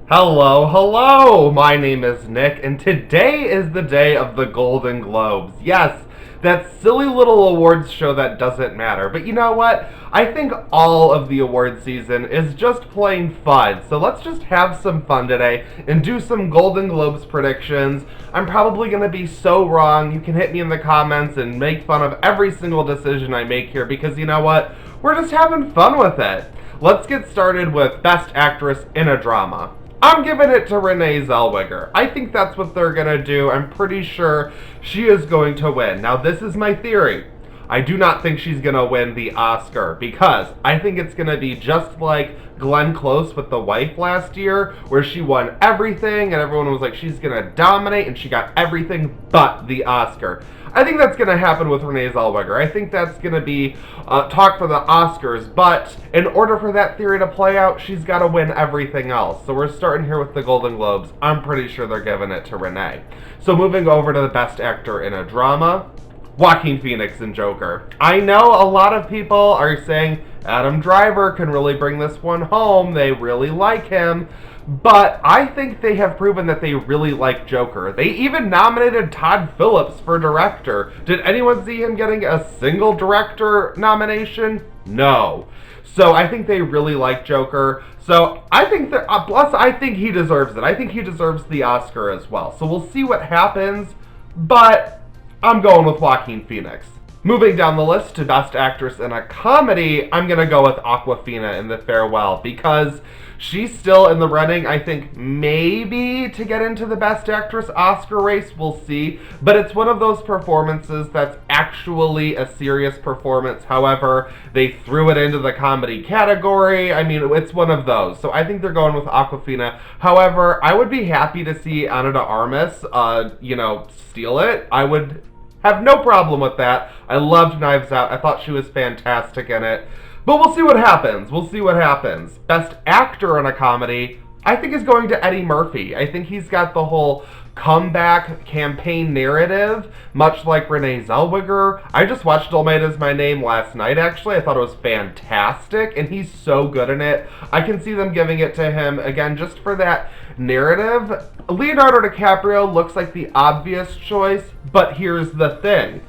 Hello, hello! My name is Nick, and today is the day of the Golden Globes. Yes, that silly little awards show that doesn't matter. But you know what? I think all of the award season is just plain fun. So let's just have some fun today and do some Golden Globes predictions. I'm probably going to be so wrong. You can hit me in the comments and make fun of every single decision I make here because you know what? We're just having fun with it. Let's get started with Best Actress in a Drama. I'm giving it to Renee Zellweger. I think that's what they're going to do. I'm pretty sure she is going to win. Now, this is my theory. I do not think she's going to win the Oscar because I think it's going to be just like Glenn Close with The Wife last year, where she won everything and everyone was like, she's going to dominate, and she got everything but the Oscar. I think that's going to happen with Renee Zellweger. I think that's going to be talk for the Oscars, but in order for that theory to play out, she's got to win everything else. So we're starting here with the Golden Globes. I'm pretty sure they're giving it to Renee. So moving over to the Best Actor in a Drama, Joaquin Phoenix and Joker. I know a lot of people are saying Adam Driver can really bring this one home. They really like him. But I think they have proven that they really like Joker. They even nominated Todd Phillips for director. Did anyone see him getting a single director nomination? No. So I think they really like Joker. So I think that, plus I think he deserves it. I think he deserves the Oscar as well. So we'll see what happens. But I'm going with Joaquin Phoenix. Moving down the list to Best Actress in a Comedy, I'm going to go with Awkwafina in The Farewell because she's still in the running, I think, maybe to get into the Best Actress Oscar race, we'll see. But it's one of those performances that's actually a serious performance. However, they threw it into the comedy category. I mean, it's one of those. So I think they're going with Awkwafina. However, I would be happy to see Ana de Armas, steal it. I would have no problem with that. I loved Knives Out. I thought she was fantastic in it. But we'll see what happens. We'll see what happens. Best Actor in a Comedy, I think is going to Eddie Murphy. I think he's got the whole comeback campaign narrative, much like Renee Zellweger. I just watched Dolomite Is My Name last night, actually. I thought it was fantastic, and he's so good in it. I can see them giving it to him, again, just for that narrative. Leonardo DiCaprio looks like the obvious choice, but here's the thing.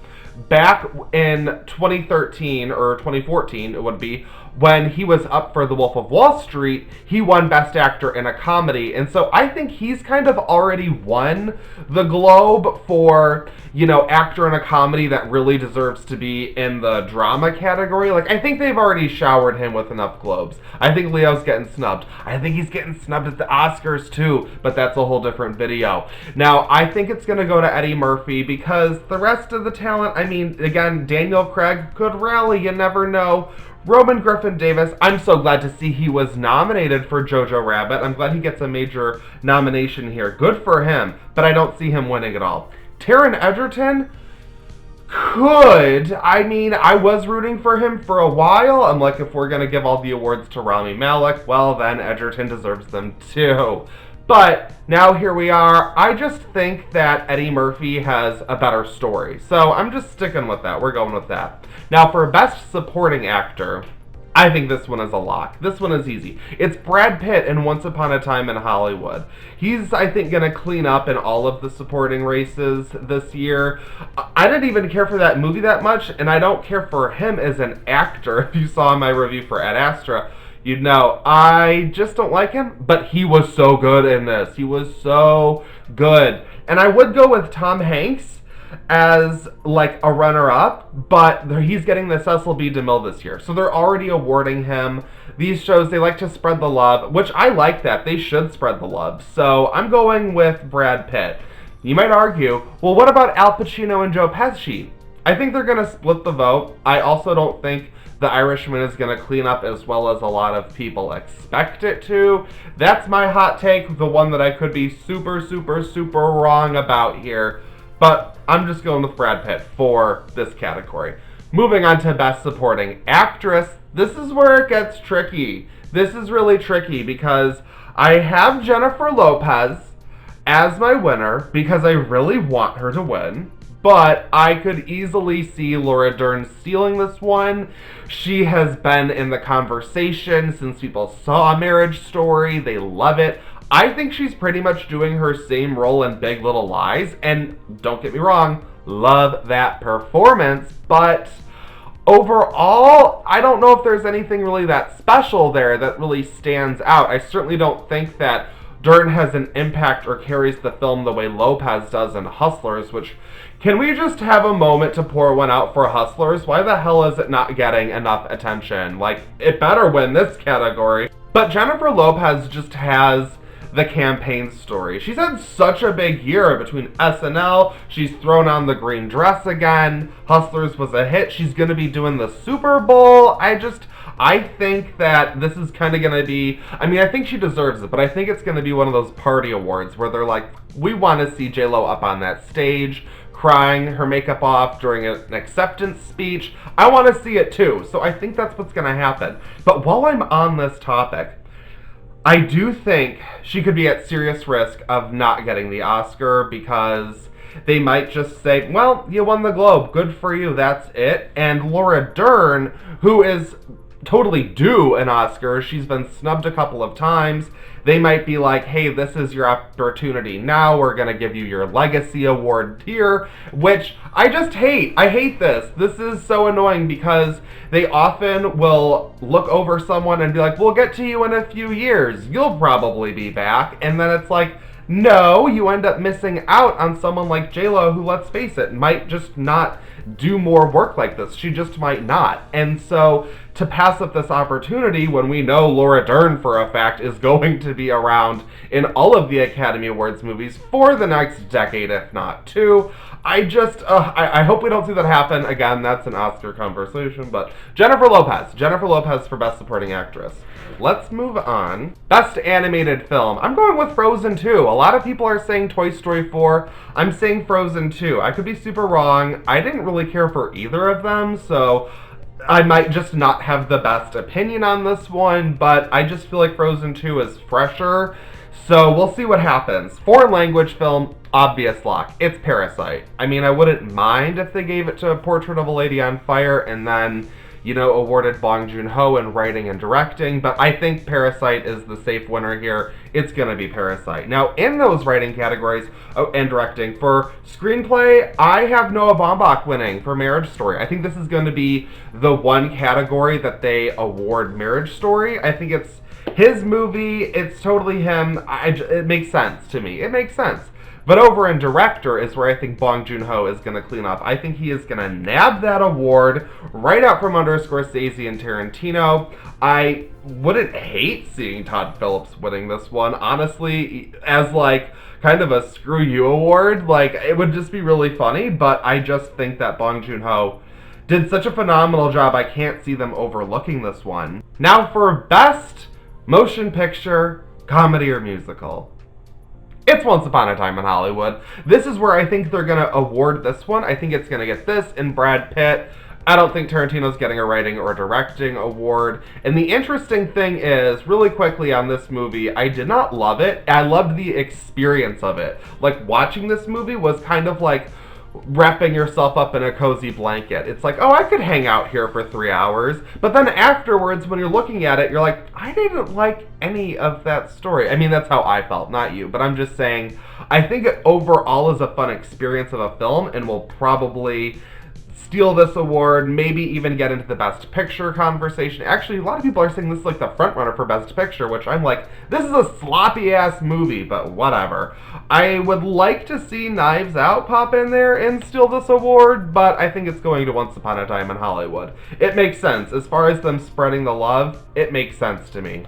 Back in 2013 or 2014, it would be, when he was up for The Wolf of Wall Street, he won Best Actor in a Comedy. And so I think he's kind of already won the Globe for, actor in a comedy that really deserves to be in the drama category. Like, I think they've already showered him with enough Globes. I think Leo's getting snubbed. I think he's getting snubbed at the Oscars too, but that's a whole different video. Now, I think it's going to go to Eddie Murphy because the rest of the talent, I mean, again, Daniel Craig could rally, you never know. Roman Griffin Davis, I'm so glad to see he was nominated for Jojo Rabbit. I'm glad he gets a major nomination here. Good for him, but I don't see him winning at all. Taron Egerton could. I mean, I was rooting for him for a while. I'm like, if we're going to give all the awards to Rami Malek, well, then Egerton deserves them too. But now here we are. I just think that Eddie Murphy has a better story. So I'm just sticking with that. We're going with that. Now for Best Supporting Actor, I think this one is a lock. This one is easy. It's Brad Pitt in Once Upon a Time in Hollywood. He's, I think, going to clean up in all of the supporting races this year. I didn't even care for that movie that much, and I don't care for him as an actor. If you saw my review for Ad Astra, you'd know I just don't like him, but he was so good in this. He was so good. And I would go with Tom Hanks as like a runner-up, but he's getting the Cecil B. DeMille this year. So they're already awarding him. These shows, they like to spread the love, which I like that. They should spread the love. So I'm going with Brad Pitt. You might argue, well, what about Al Pacino and Joe Pesci? I think they're going to split the vote. I also don't think The Irishman is going to clean up as well as a lot of people expect it to. That's my hot take, the one that I could be super, super, super wrong about here. But I'm just going with Brad Pitt for this category. Moving on to Best Supporting Actress, this is where it gets tricky. This is really tricky because I have Jennifer Lopez as my winner because I really want her to win. but I could easily see Laura Dern stealing this one. She has been in the conversation since people saw Marriage Story. They love it. I think she's pretty much doing her same role in Big Little Lies, and don't get me wrong, love that performance, but overall, I don't know if there's anything really that special there that really stands out. I certainly don't think that Dern has an impact or carries the film the way Lopez does in Hustlers, which, can we just have a moment to pour one out for Hustlers? Why the hell is it not getting enough attention? Like, it better win this category. But Jennifer Lopez just has the campaign story. She's had such a big year between SNL, she's thrown on the green dress again, Hustlers was a hit, she's gonna be doing the Super Bowl. I think that this is kind of gonna be, I mean, I think she deserves it, but I think it's gonna be one of those party awards where they're like, we want to see J-Lo up on that stage, crying her makeup off during an acceptance speech. I want to see it too, so I think that's what's gonna happen. But while I'm on this topic, I do think she could be at serious risk of not getting the Oscar because they might just say, well, you won the Globe, good for you, that's it. And Laura Dern, who is totally due an Oscar, she's been snubbed a couple of times, they might be like, hey, this is your opportunity now, we're gonna give you your legacy award here, which I just hate. I hate this. This is so annoying because they often will look over someone and be like, we'll get to you in a few years, you'll probably be back, and then it's like, no, you end up missing out on someone like J-Lo who, let's face it, might just not do more work like this. She just might not. And so to pass up this opportunity when we know Laura Dern for a fact is going to be around in all of the Academy Awards movies for the next decade, if not two, I hope we don't see that happen. Again, that's an Oscar conversation, but Jennifer Lopez for Best Supporting Actress. Let's move on. Best Animated Film. I'm going with Frozen 2. A lot of people are saying Toy Story 4. I'm saying Frozen 2. I could be super wrong. I didn't really care for either of them, so I might just not have the best opinion on this one, but I just feel like Frozen 2 is fresher, so we'll see what happens. Foreign language film, obvious lock. It's Parasite. I mean, I wouldn't mind if they gave it to Portrait of a Lady on Fire and then, you know, awarded Bong Joon-ho in writing and directing, but I think Parasite is the safe winner here. It's gonna be Parasite. Now, in those writing categories, and directing, for screenplay, I have Noah Baumbach winning for Marriage Story. I think this is gonna be the one category that they award Marriage Story. I think it's his movie, it's totally him. It makes sense to me. It makes sense. But over in director is where I think Bong Joon-ho is going to clean up. I think he is going to nab that award right out from under Scorsese and Tarantino. I wouldn't hate seeing Todd Phillips winning this one, honestly, as like kind of a screw you award. Like, it would just be really funny, but I just think that Bong Joon-ho did such a phenomenal job, I can't see them overlooking this one. Now for Best Motion Picture, Comedy or Musical. It's Once Upon a Time in Hollywood. This is where I think they're going to award this one. I think it's going to get this and Brad Pitt. I don't think Tarantino's getting a writing or directing award. And the interesting thing is, really quickly on this movie, I did not love it. I loved the experience of it. Like, watching this movie was kind of like wrapping yourself up in a cozy blanket. It's like, oh, I could hang out here for 3 hours. But then afterwards, when you're looking at it, you're like, I didn't like any of that story. I mean, that's how I felt, not you. But I'm just saying, I think it overall is a fun experience of a film and will probably steal this award, maybe even get into the Best Picture conversation. Actually, a lot of people are saying this is like the front runner for Best Picture, which I'm like, this is a sloppy-ass movie, but whatever. I would like to see Knives Out pop in there and steal this award, but I think it's going to Once Upon a Time in Hollywood. It makes sense. As far as them spreading the love, it makes sense to me.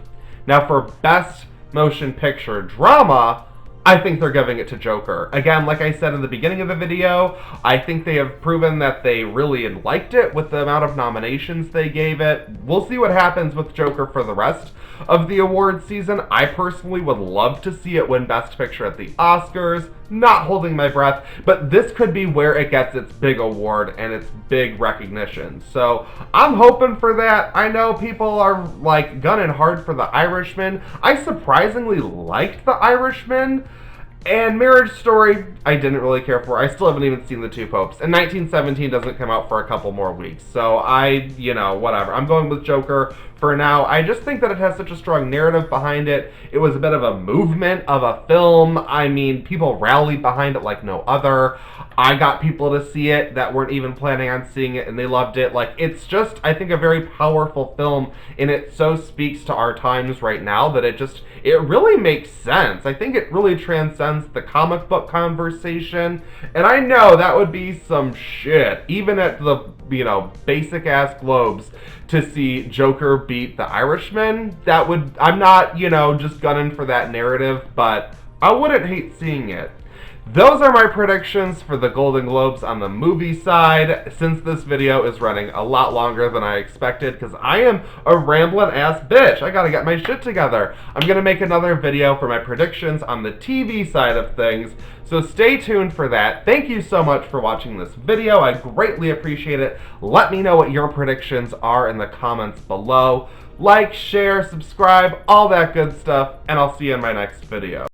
Now for Best Motion Picture Drama, I think they're giving it to Joker. Again, like I said in the beginning of the video, I think they have proven that they really liked it with the amount of nominations they gave it. We'll see what happens with Joker for the rest of the award season. I personally would love to see it win Best Picture at the Oscars. Not holding my breath, but this could be where it gets its big award and its big recognition. So I'm hoping for that. I know people are like gunning hard for The Irishman. I surprisingly liked The Irishman. And Marriage Story, I didn't really care for. I still haven't even seen The Two Popes. And 1917 doesn't come out for a couple more weeks. So whatever. I'm going with Joker for now. I just think that it has such a strong narrative behind it. It was a bit of a movement of a film. I mean, people rallied behind it like no other. I got people to see it that weren't even planning on seeing it, and they loved it. Like, it's just, I think, a very powerful film, and it so speaks to our times right now that it really makes sense. I think it really transcends the comic book conversation, and I know that would be some shit, even at the, basic-ass Globes, to see Joker beat The Irishman. I'm not, just gunning for that narrative, but I wouldn't hate seeing it. Those are my predictions for the Golden Globes on the movie side, since this video is running a lot longer than I expected, because I am a rambling ass bitch. I gotta get my shit together. I'm gonna make another video for my predictions on the TV side of things, so stay tuned for that. Thank you so much for watching this video. I greatly appreciate it. Let me know what your predictions are in the comments below. Like, share, subscribe, all that good stuff, and I'll see you in my next video.